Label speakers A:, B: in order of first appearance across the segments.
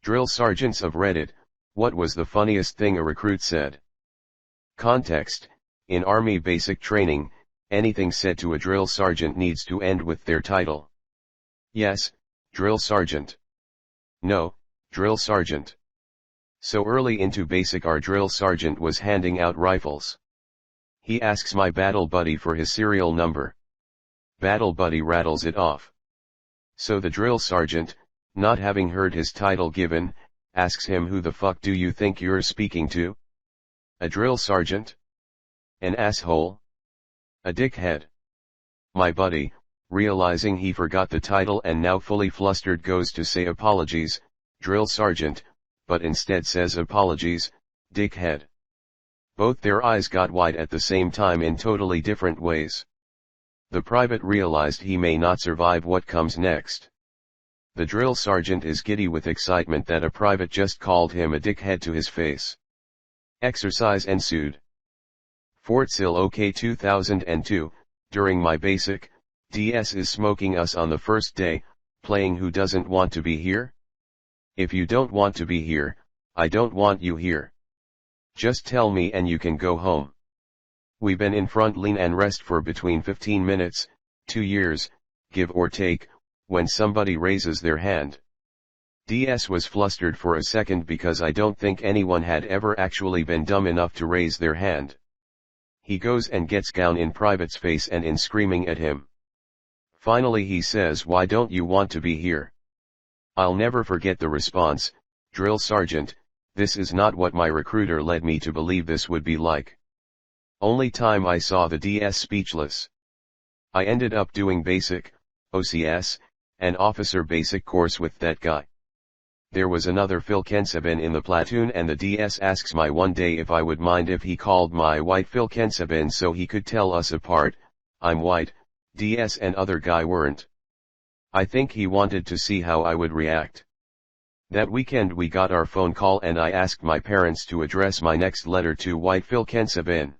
A: Drill sergeants of Reddit, what was the funniest thing a recruit said? Context: in Army basic training, anything said to a drill sergeant needs to end with their title. Yes, drill sergeant. No, drill sergeant. So early into basic our drill sergeant was handing out rifles. He asks my battle buddy for his serial number. Battle buddy rattles it off. So the drill sergeant, not having heard his title given, asks him, who the fuck do you think you're speaking to? A drill sergeant? An asshole? A dickhead? My buddy, realizing he forgot the title and now fully flustered, goes to say apologies, drill sergeant, but instead says apologies, dickhead. Both their eyes got wide at the same time in totally different ways. The private realized he may not survive what comes next. The drill sergeant is giddy with excitement that a private just called him a dickhead to his face. Exercise ensued. Fort Sill OK 2002, during my basic, DS is smoking us on the first day, playing Who Doesn't Want to Be Here? If you don't want to be here, I don't want you here. Just tell me and you can go home. We been in front lean and rest for between 15 minutes, 2 years, give or take, when somebody raises their hand. DS was flustered for a second because I don't think anyone had ever actually been dumb enough to raise their hand. He goes and gets down in private's face and in screaming at him. Finally he says, why don't you want to be here? I'll never forget the response, drill sergeant, this is not what my recruiter led me to believe this would be like. Only time I saw the DS speechless. I ended up doing basic, OCS, and officer basic course with that guy. There was another Phil Kensabin in the platoon and the DS asks my one day if I would mind if he called my white Phil Kensabin so he could tell us apart. I'm white, DS and other guy weren't. I think he wanted to see how I would react. That weekend we got our phone call and I asked my parents to address my next letter to white Phil Kensabin.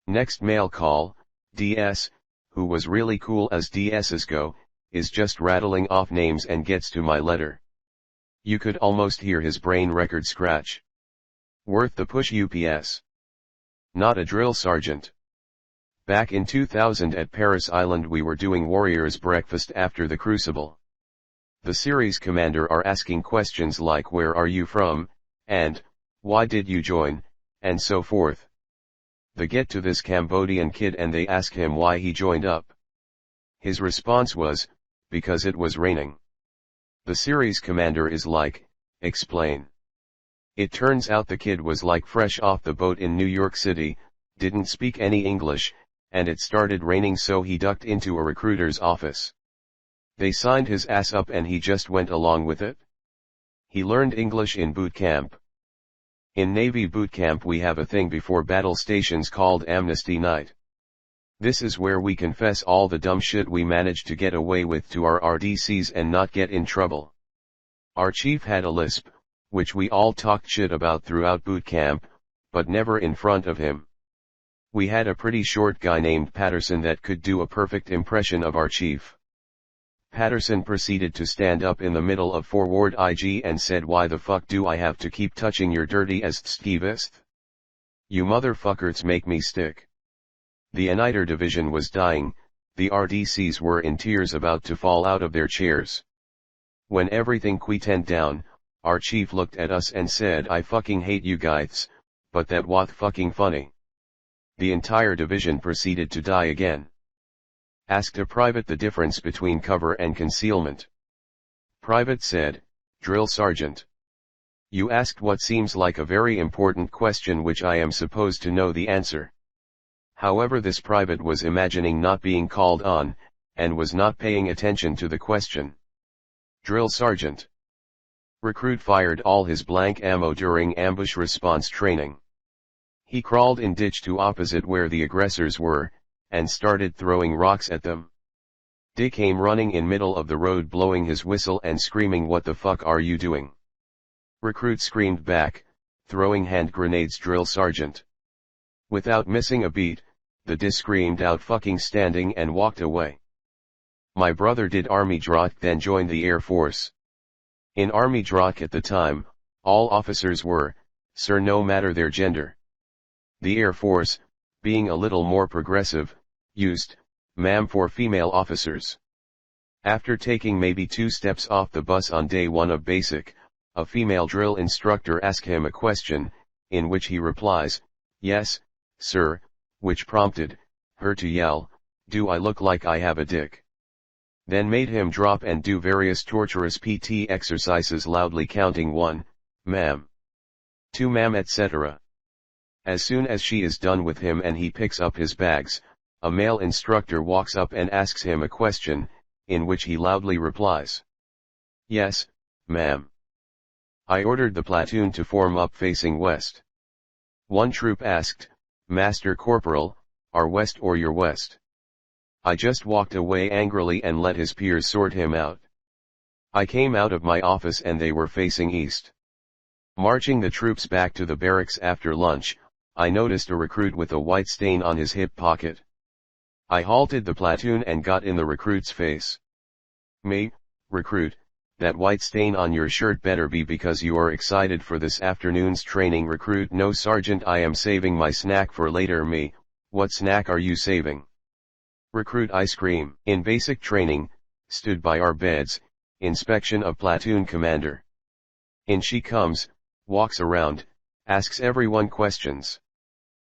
A: Next mail call, DS, who was really cool as DS's go, is just rattling off names and gets to my letter. You could almost hear his brain record scratch. Worth the push UPS. Not a drill sergeant. Back in 2000 at Paris Island we were doing Warriors Breakfast after the Crucible. The series commander are asking questions like where are you from, and, why did you join, and so forth. They get to this Cambodian kid and they ask him why he joined up. His response was, because it was raining. The series commander is like, explain. It turns out the kid was like fresh off the boat in New York City, didn't speak any English, and it started raining so he ducked into a recruiter's office. They signed his ass up and he just went along with it. He learned English in boot camp. In Navy boot camp we have a thing before battle stations called Amnesty Night. This is where we confess all the dumb shit we managed to get away with to our RDCs and not get in trouble. Our chief had a lisp, which we all talked shit about throughout boot camp, but never in front of him. We had a pretty short guy named Patterson that could do a perfect impression of our chief. Patterson proceeded to stand up in the middle of forward IG and said, why the fuck do I have to keep touching your dirty ass skivist? You motherfuckers make me stick. The Uniter division was dying, the RDCs were in tears about to fall out of their chairs. When everything quietened down, our chief looked at us and said, I fucking hate you guys, but that was fucking funny. The entire division proceeded to die again. Asked a private the difference between cover and concealment. Private said, drill sergeant. You asked what seems like a very important question which I am supposed to know the answer. However, this private was imagining not being called on, and was not paying attention to the question. Drill sergeant. Recruit fired all his blank ammo during ambush response training. He crawled in ditch to opposite where the aggressors were, and started throwing rocks at them. Dick came running in middle of the road blowing his whistle and screaming, what the fuck are you doing? Recruit screamed back, throwing hand grenades, drill sergeant. Without missing a beat, the Dick screamed out fucking standing and walked away. My brother did army drought then joined the Air Force. In Army Drak at the time, all officers were, sir no matter their gender. The Air Force, being a little more progressive, used, ma'am for female officers. After taking maybe 2 steps off the bus on day 1 of basic, a female drill instructor asks him a question, in which he replies, "Yes, sir," which prompted her to yell, "Do I look like I have a dick?" Then made him drop and do various torturous PT exercises loudly counting 1, ma'am, 2 ma'am etc. As soon as she is done with him and he picks up his bags, a male instructor walks up and asks him a question, in which he loudly replies, "Yes, ma'am." I ordered the platoon to form up facing west. One troop asked, "Master Corporal, our west or your west?" I just walked away angrily and let his peers sort him out. I came out of my office and they were facing east. Marching the troops back to the barracks after lunch, I noticed a recruit with a white stain on his hip pocket. I halted the platoon and got in the recruit's face. "Me, recruit, that white stain on your shirt better be because you are excited for this afternoon's training." Recruit: "No sergeant, I am saving my snack for later." Me: "What snack are you saving?" Recruit: "Ice cream." In basic training, stood by our beds, inspection of platoon commander. In she comes, walks around, asks everyone questions.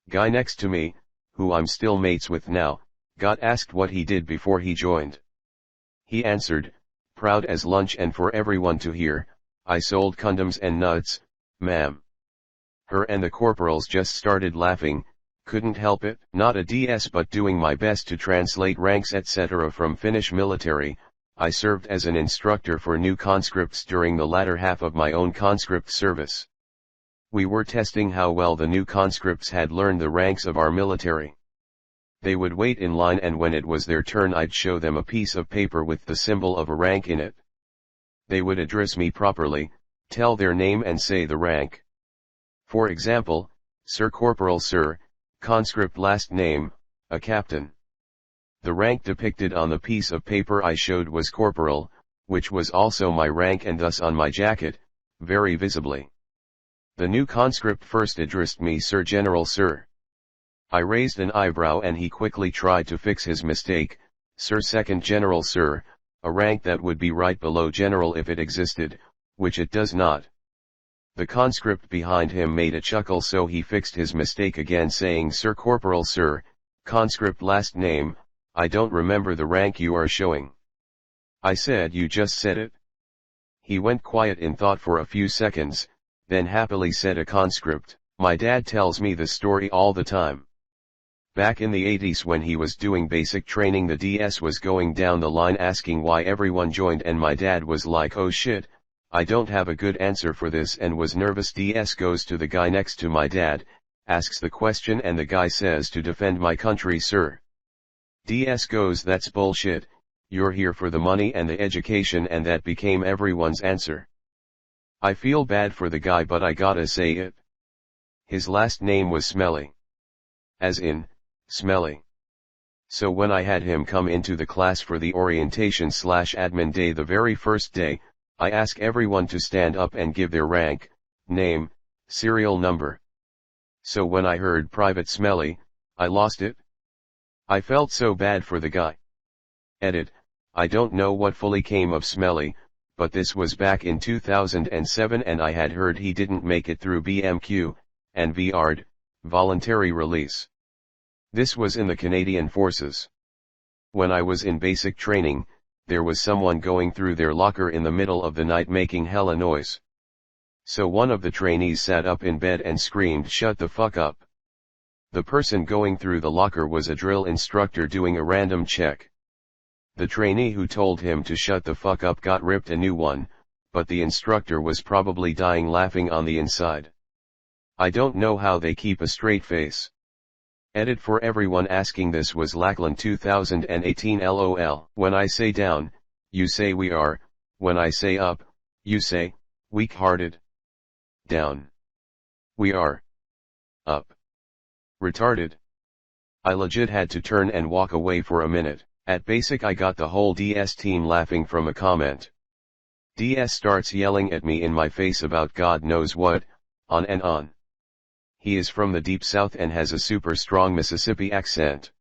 A: Guy next to me, who I'm still mates with now, got asked what he did before he joined. He answered, proud as lunch and for everyone to hear, "I sold condoms and nuts, ma'am." Her and the corporals just started laughing, couldn't help it. Not a DS but doing my best to translate ranks etc. from Finnish military. I served as an instructor for new conscripts during the latter half of my own conscript service. We were testing how well the new conscripts had learned the ranks of our military. They would wait in line and when it was their turn I'd show them a piece of paper with the symbol of a rank in it. They would address me properly, tell their name and say the rank. For example, Sir Corporal Sir, conscript last name, a captain. The rank depicted on the piece of paper I showed was corporal, which was also my rank and thus on my jacket, very visibly. The new conscript first addressed me Sir General Sir. I raised an eyebrow and he quickly tried to fix his mistake, Sir Second General Sir, a rank that would be right below General if it existed, which it does not. The conscript behind him made a chuckle so he fixed his mistake again saying Sir Corporal Sir, conscript last name, I don't remember the rank you are showing. I said you just said it. He went quiet in thought for a few seconds, then happily said a conscript. My dad tells me this story all the time. Back in the 80s when he was doing basic training the DS was going down the line asking why everyone joined and my dad was like oh shit, I don't have a good answer for this and was nervous. DS goes to the guy next to my dad, asks the question and the guy says to defend my country sir. DS goes that's bullshit, you're here for the money and the education and that became everyone's answer. I feel bad for the guy but I gotta say it. His last name was Smelly. As in, smelly. So when I had him come into the class for the orientation/admin day the very first day, I asked everyone to stand up and give their rank, name, serial number. So when I heard Private Smelly, I lost it. I felt so bad for the guy. Edit, I don't know what fully came of Smelly, but this was back in 2007 and I had heard he didn't make it through BMQ, and VR'd, voluntary release. This was in the Canadian Forces. When I was in basic training, there was someone going through their locker in the middle of the night making hella noise. So one of the trainees sat up in bed and screamed shut the fuck up. The person going through the locker was a drill instructor doing a random check. The trainee who told him to shut the fuck up got ripped a new one, but the instructor was probably dying laughing on the inside. I don't know how they keep a straight face. Edit for everyone asking this was Lackland 2018 LOL. When I say down, you say we are, when I say up, you say, weak-hearted. Down. We are. Up. Retarded. I legit had to turn and walk away for a minute. At basic I got the whole DS team laughing from a comment. DS starts yelling at me in my face about God knows what, on and on. He is from the deep south and has a super strong Mississippi accent.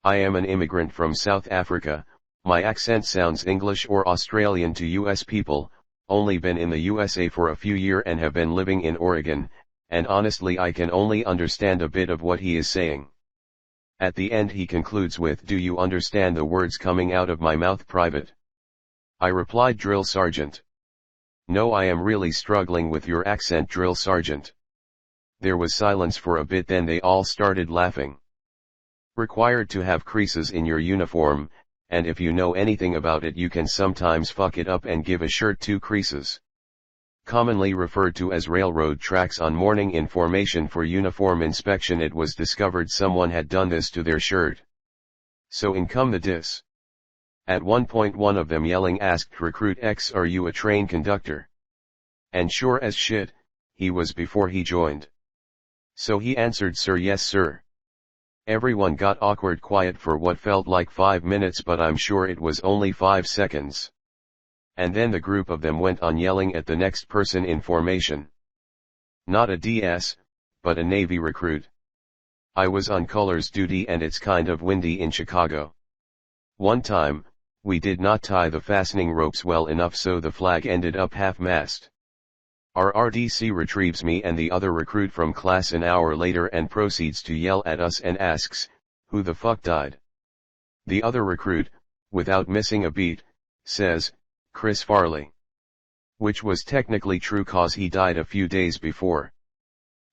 A: I am an immigrant from South Africa, my accent sounds English or Australian to US people, only been in the USA for a few years and have been living in Oregon, and honestly I can only understand a bit of what he is saying. At the end he concludes with, "Do you understand the words coming out of my mouth, Private?" I replied, "Drill Sergeant. No, I am really struggling with your accent, Drill Sergeant." There was silence for a bit, then they all started laughing. Required to have creases in your uniform, and if you know anything about it you can sometimes fuck it up and give a shirt 2 creases. Commonly referred to as railroad tracks on morning in formation for uniform inspection, it was discovered someone had done this to their shirt. So in come the diss. At one point one of them yelling asked Recruit X, "Are you a train conductor?" And sure as shit, he was before he joined. So he answered, "Sir, yes sir." Everyone got awkward quiet for what felt like 5 minutes, but I'm sure it was only 5 seconds. And then the group of them went on yelling at the next person in formation. Not a DS, but a Navy recruit. I was on colors duty and it's kind of windy in Chicago. One time, we did not tie the fastening ropes well enough, so the flag ended up half-mast. Our RDC retrieves me and the other recruit from class an hour later and proceeds to yell at us and asks, "Who the fuck died?" The other recruit, without missing a beat, says, "Chris Farley." Which was technically true cause he died a few days before.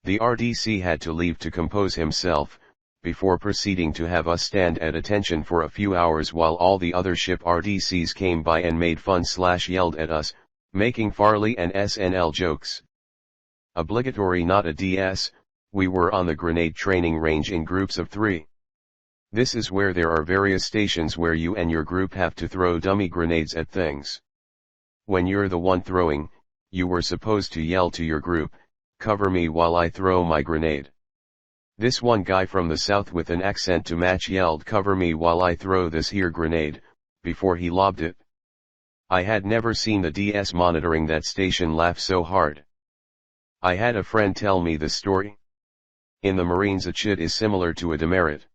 A: The RDC had to leave to compose himself, before proceeding to have us stand at attention for a few hours while all the other ship RDCs came by and made fun/yelled at us, making Farley and SNL jokes. Obligatory, not a DS, we were on the grenade training range in groups of 3. This is where there are various stations where you and your group have to throw dummy grenades at things. When you're the one throwing, you were supposed to yell to your group, "Cover me while I throw my grenade." This one guy from the south with an accent to match yelled, "Cover me while I throw this here grenade," before he lobbed it. I had never seen the DS monitoring that station laugh so hard. I had a friend tell me the story. In the Marines a chit is similar to a demerit.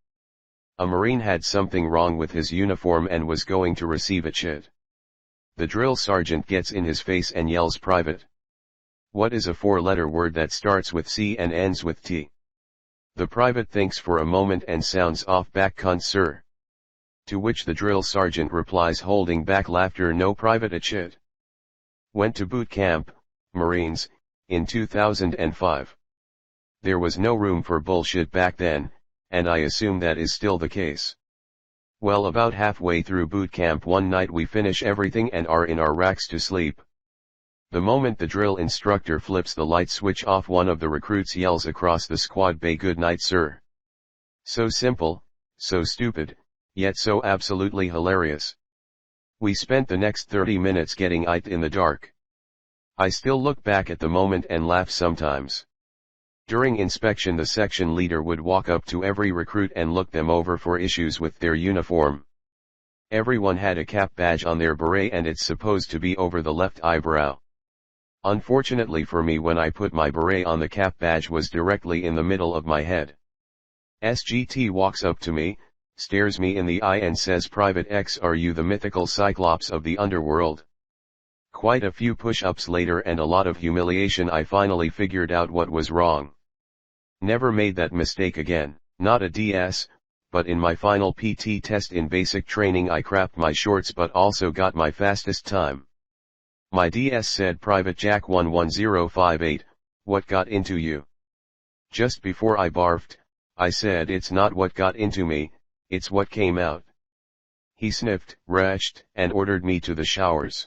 A: A Marine had something wrong with his uniform and was going to receive a chit. The drill sergeant gets in his face and yells, "Private. What is a 4-letter word that starts with C and ends with T?" The private thinks for a moment and sounds off, "Back cunt, sir." To which the drill sergeant replies, holding back laughter, "No, private, a chit." Went to boot camp, Marines, in 2005. There was no room for bullshit back then, and I assume that is still the case. Well, about halfway through boot camp one night we finish everything and are in our racks to sleep. The moment the drill instructor flips the light switch off, one of the recruits yells across the squad bay, "Good night, sir." So simple, so stupid, yet so absolutely hilarious. We spent the next 30 minutes getting it in the dark. I still look back at the moment and laugh sometimes. During inspection the section leader would walk up to every recruit and look them over for issues with their uniform. Everyone had a cap badge on their beret and it's supposed to be over the left eyebrow. Unfortunately for me, when I put my beret on, the cap badge was directly in the middle of my head. SGT walks up to me, stares me in the eye and says, "Private X, are you the mythical Cyclops of the underworld?" Quite a few push-ups later and a lot of humiliation, I finally figured out what was wrong. Never made that mistake again. Not a DS, but in my final PT test in basic training I crapped my shorts but also got my fastest time. My DS said, "Private Jack 11058, what got into you?" Just before I barfed, I said, "It's not what got into me, it's what came out." He sniffed, retched, and ordered me to the showers.